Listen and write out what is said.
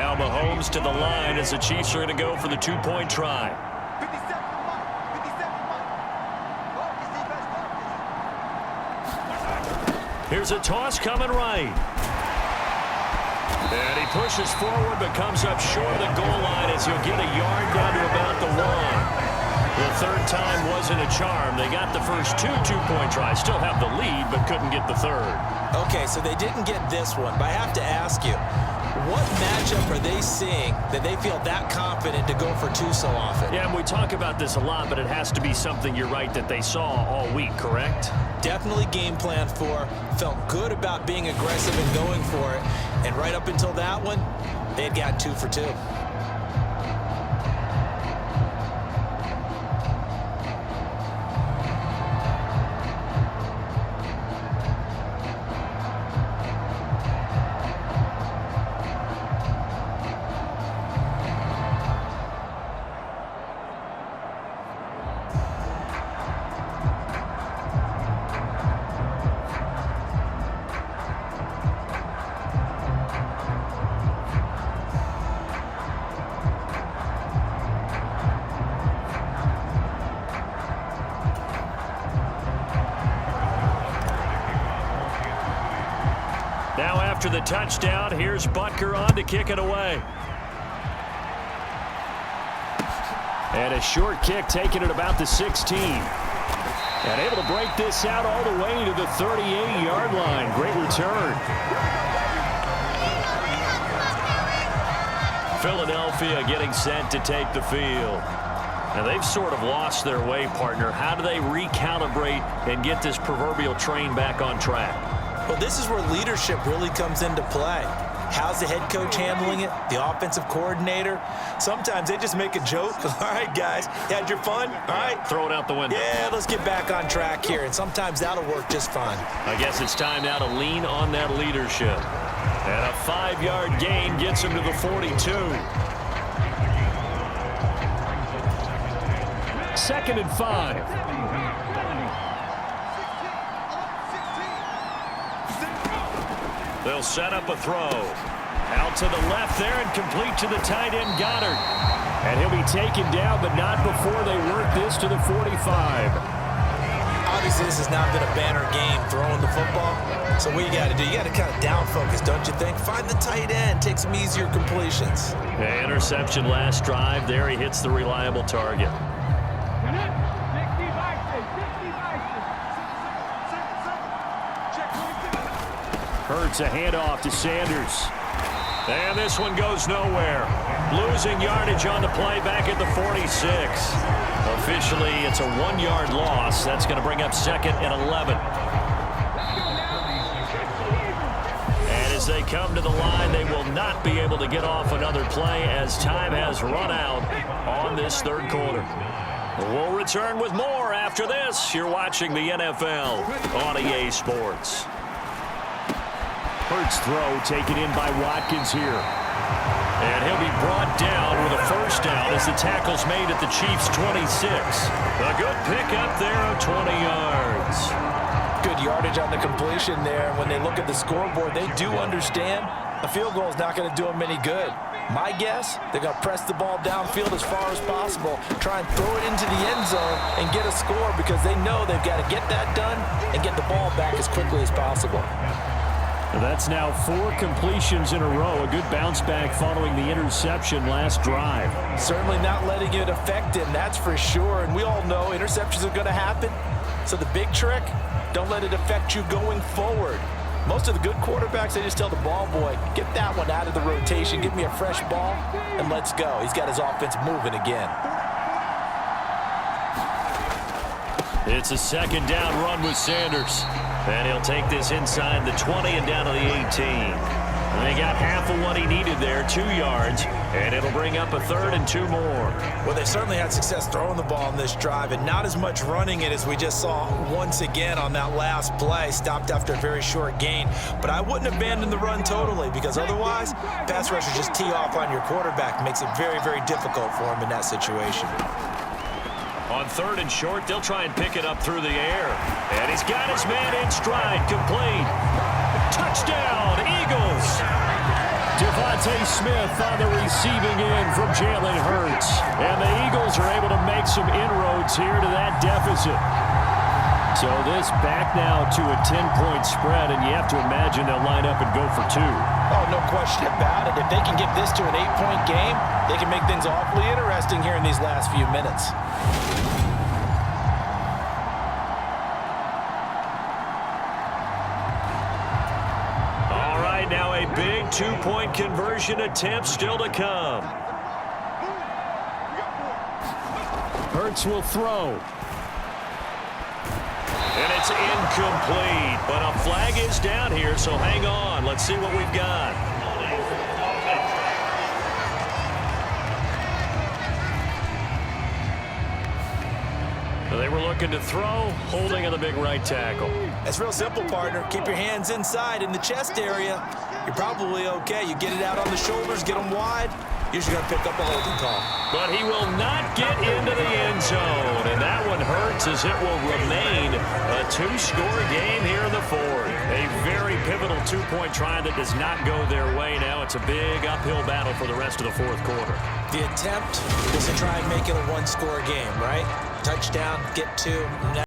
Now Mahomes to the line as the Chiefs are going to go for the two-point try. Here's a toss coming right. And he pushes forward but comes up short of the goal line as he'll get a yard down to about the 1. The third time wasn't a charm. They got the first two-point tries. Still have the lead, but couldn't get the third. Okay, so they didn't get this one, but I have to ask you, what matchup are they seeing that they feel that confident to go for two so often? Yeah, and we talk about this a lot, but it has to be something, you're right, that they saw all week, correct? Definitely game plan for, felt good about being aggressive and going for it, and right up until that one, they had gotten 2 for 2. Now after the touchdown, here's Butker on to kick it away. And a short kick taken at about the 16. And able to break this out all the way to the 38-yard line. Great return. Philadelphia getting set to take the field. Now they've sort of lost their way, partner. How do they recalibrate and get this proverbial train back on track? Well, this is where leadership really comes into play. How's the head coach handling it? The offensive coordinator? Sometimes they just make a joke. All right, guys, you had your fun? All right. Throw it out the window. Yeah, let's get back on track here. And sometimes that'll work just fine. I guess it's time now to lean on that leadership. And a 5-yard gain gets him to the 42. 2nd and 5. They'll set up a throw. Out to the left there and complete to the tight end, Goddard. And he'll be taken down, but not before they work this to the 45. Obviously, this has not been a banner game throwing the football. So what you got to do, you got to kind of down focus, don't you think? Find the tight end, take some easier completions. Yeah, interception last drive. There he hits the reliable target. Hurts a handoff to Sanders. And this one goes nowhere. Losing yardage on the play back at the 46. Officially, it's a 1-yard loss. That's going to bring up 2nd and 11. And as they come to the line, they will not be able to get off another play as time has run out on this third quarter. We'll return with more after this. You're watching the NFL on EA Sports. Hurts throw taken in by Watkins here. And he'll be brought down with a first down as the tackle's made at the Chiefs' 26. A good pickup there of 20 yards. Good yardage on the completion there. When they look at the scoreboard, they do understand a field goal is not going to do them any good. My guess, they're going to press the ball downfield as far as possible, try and throw it into the end zone and get a score because they know they've got to get that done and get the ball back as quickly as possible. That's now 4 completions in a row. A good bounce back following the interception last drive. Certainly not letting it affect him, that's for sure. And we all know interceptions are going to happen. So the big trick, don't let it affect you going forward. Most of the good quarterbacks, they just tell the ball boy, get that one out of the rotation, give me a fresh ball, and let's go. He's got his offense moving again. It's a 2nd down run with Sanders. And he'll take this inside the 20 and down to the 18. And they got half of what he needed there, 2 yards. And it'll bring up a 3rd and 2 more. Well, they certainly had success throwing the ball on this drive and not as much running it as we just saw once again on that last play. Stopped after a very short gain. But I wouldn't abandon the run totally because otherwise, pass rushers just tee off on your quarterback. Makes it very, very difficult for him in that situation. On 3rd and short, they'll try and pick it up through the air. And he's got his man in stride, complete. Touchdown, Eagles. Devontae Smith on the receiving end from Jalen Hurts. And the Eagles are able to make some inroads here to that deficit. So this back now to a 10-point spread, and you have to imagine they'll line up and go for 2. Oh, no question about it. If they can get this to an 8-point game, they can make things awfully interesting here in these last few minutes. All right, now a big 2-point conversion attempt still to come. Hurts will throw. And it's incomplete, but a flag is down here, so hang on. Let's see what we've got. They were looking to throw, holding on the big right tackle. It's real simple, partner. Keep your hands inside in the chest area. You're probably okay. You get it out on the shoulders, get them wide. Usually going to pick up a holding call. But he will not get into the end zone. And that one hurts as it will remain a 2-score game here in the fourth. A very pivotal 2-point try that does not go their way now. It's a big uphill battle for the rest of the fourth quarter. The attempt was to try and make it a 1-score game, right? Touchdown, get 2.